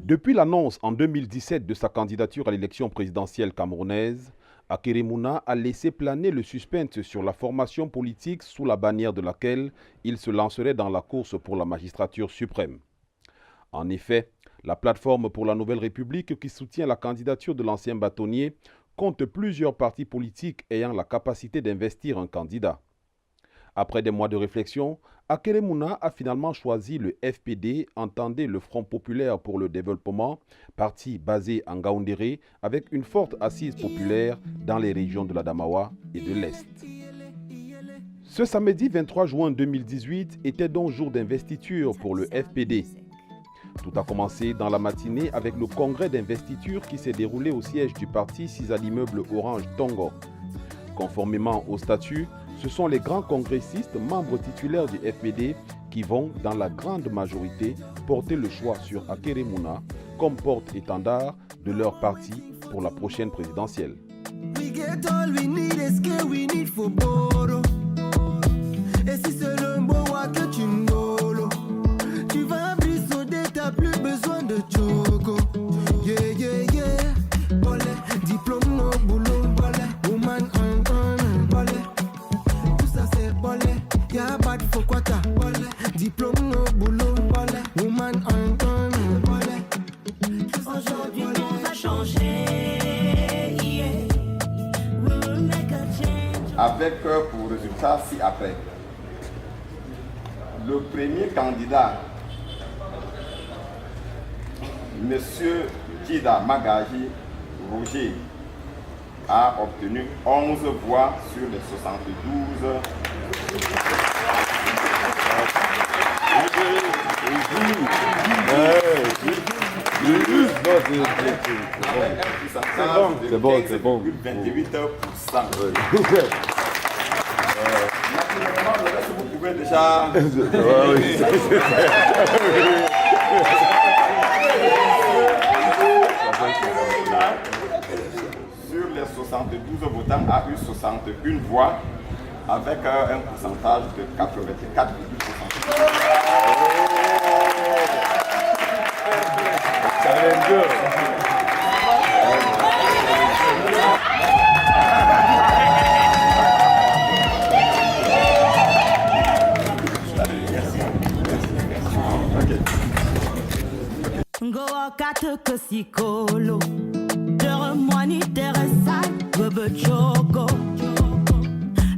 Depuis l'annonce en 2017 de sa candidature à l'élection présidentielle camerounaise, Akeremouna a laissé planer le suspense sur la formation politique sous la bannière de laquelle il se lancerait dans la course pour la magistrature suprême. En effet, la plateforme pour la Nouvelle République qui soutient la candidature de l'ancien bâtonnier compte plusieurs partis politiques ayant la capacité d'investir un candidat. Après des mois de réflexion, Akeremouna a finalement choisi le FPD, entendez le Front populaire pour le développement, parti basé en Ngaoundéré avec une forte assise populaire dans les régions de l'Adamawa et de l'Est. Ce samedi 23 juin 2018 était donc jour d'investiture pour le FPD. Tout a commencé dans la matinée avec le congrès d'investiture qui s'est déroulé au siège du parti 6 à l'immeuble Orange Tongo. Conformément au statut, ce sont les grands congressistes membres titulaires du FPD qui vont, dans la grande majorité, porter le choix sur Akeremouna comme porte-étendard de leur parti pour la prochaine présidentielle. Avec pour résultat ci-après. Le premier candidat, M. Djida Magaji Roger, a obtenu 11 voix sur les 72. C'est bon. 28%. Naturellement, le reste, vous pouvez déjà... Sur les 72 votants, a eu 61 voix avec un pourcentage de 84,8%.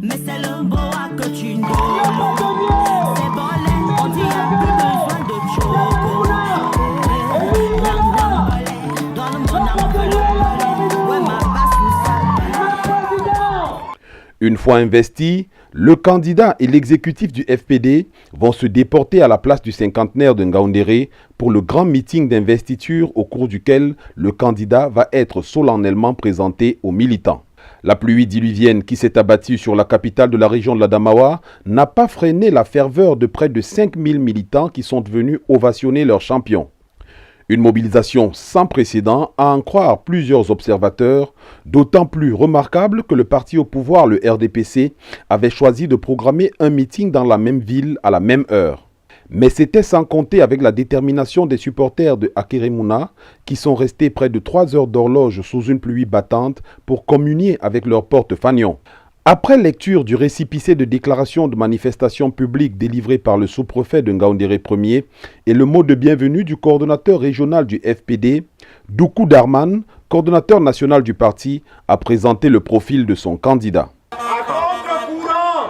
Mais c'est le boa que tu n'as. C'est bon, on dit plus besoin de choco. Une fois investi, le candidat et l'exécutif du FPD vont se déporter à la place du cinquantenaire de Ngaoundéré pour le grand meeting d'investiture au cours duquel le candidat va être solennellement présenté aux militants. La pluie diluvienne qui s'est abattue sur la capitale de la région de l'Adamawa n'a pas freiné la ferveur de près de 5000 militants qui sont venus ovationner leur champion. Une mobilisation sans précédent, à en croire plusieurs observateurs, d'autant plus remarquable que le parti au pouvoir, le RDPC, avait choisi de programmer un meeting dans la même ville à la même heure. Mais c'était sans compter avec la détermination des supporters de Akeremouna qui sont restés près de 3 heures d'horloge sous une pluie battante pour communier avec leur porte-fanion. Après lecture du récépissé de déclaration de manifestation publique délivré par le sous-préfet de Ngaoundéré Ier et le mot de bienvenue du coordonnateur régional du FPD, Doukou Darman, coordonnateur national du parti, a présenté le profil de son candidat. À contre-courant,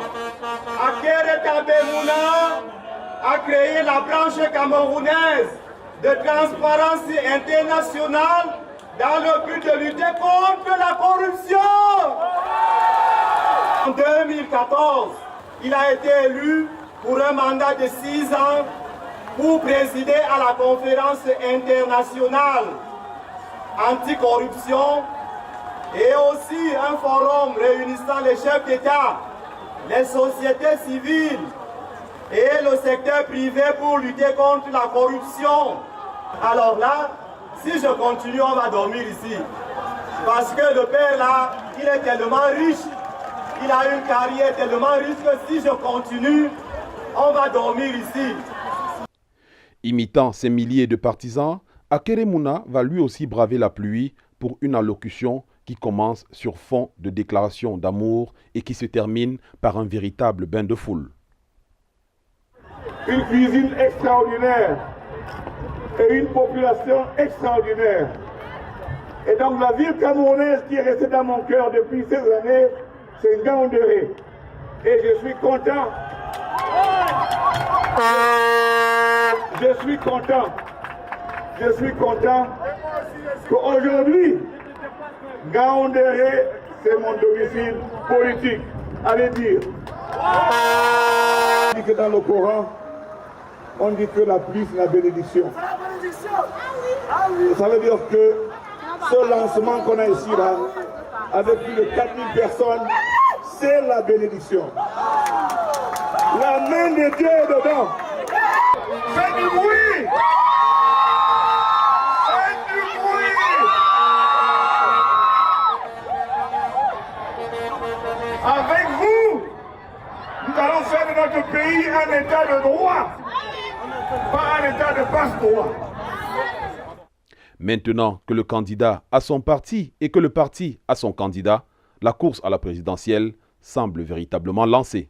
Akeremouna a créé la branche camerounaise de transparence internationale dans le but de lutter contre la corruption. En 2014, il a été élu pour un mandat de 6 ans pour présider à la conférence internationale anticorruption et aussi un forum réunissant les chefs d'État, les sociétés civiles et le secteur privé pour lutter contre la corruption. Alors là, si je continue, on va dormir ici. Parce que le père là, il est tellement riche, il a une carrière tellement riche que si je continue, on va dormir ici. Imitant ces milliers de partisans, Akeremouna va lui aussi braver la pluie pour une allocution qui commence sur fond de déclaration d'amour et qui se termine par un véritable bain de foule. Une cuisine extraordinaire et une population extraordinaire. Et donc la ville camerounaise qui est restée dans mon cœur depuis ces années, c'est Ngaoundéré. Et je suis content. Je suis content qu'aujourd'hui, Ngaoundéré, c'est mon domicile politique. Allez dire. On dit que dans le Coran, on dit que la pluie, c'est la bénédiction. Ça veut dire que ce lancement qu'on a ici, là, avec plus de 4000 personnes, c'est la bénédiction. La main de Dieu est dedans. Faites du bruit! Faites du bruit! Avec vous, nous allons faire de notre pays un état de droit, pas un état de passe-droit. Maintenant que le candidat a son parti et que le parti a son candidat, la course à la présidentielle semble véritablement lancée.